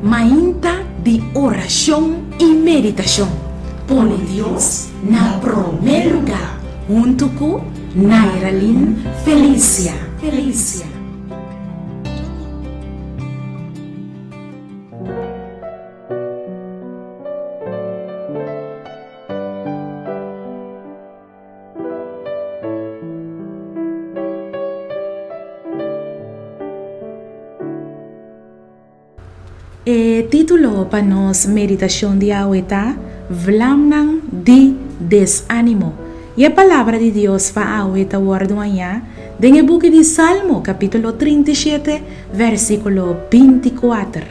Mainta de oração e meditação. Põe Deus na primeiro lugar. Junto com Nairalyn Felícia. O título para nossa meditação de hoje é Vlamnang de desânimo. E a palavra de Deus para hoje está guardada no book de Salmo, capítulo 37, versículo 24.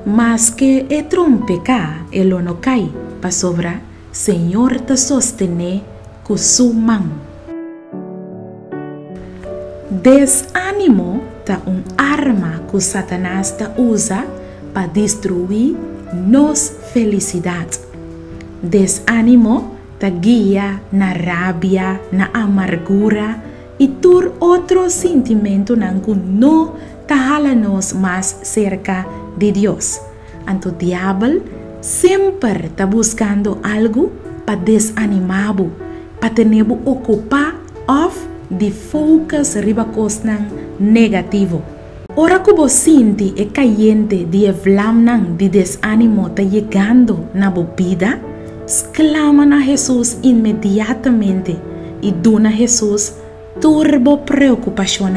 Mas que e trompe cá, ele não cai, para sobra, Senhor te sostene com sua mão. Desânimo é uma arma que Satanás usa para destruir nossa felicidade. Desânimo te guia na rabia, na amargura e por outro sentimento que não te jala-nos mais cerca de Deus. Então o diabo sempre está buscando algo para desanimar, para ter ocupar ou de focus riba coisas negativo. Ora que você sente e caiente de vlamnang de desânimo está chegando na vida, exclama na Jesus imediatamente e dona Jesus turbo preocupação.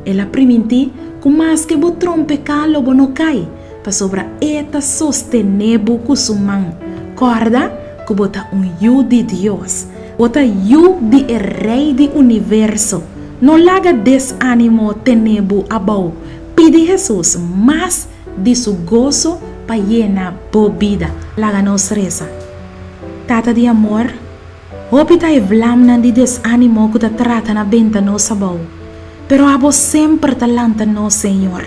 Ela permite que mais que o trompe calo não cai, para sobra eta sostenebu com sua mão. Corda que bota yu de Deus. Bota yu de rei do universo. Não laga desânimo tenebu abau. Pede Jesus mais de seu gozo para llenar a vida. Laga nos reza. Tata de amor, opita e vlamna de desânimo que te trata na benta nos abau. Pero abo sempre talanta nos Senhor.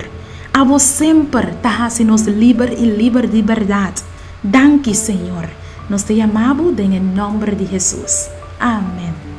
Abo sempre ta hasi nos liber e liber de verdade. Danke Senhor. Nos te amamos em nome de Jesus. Amém.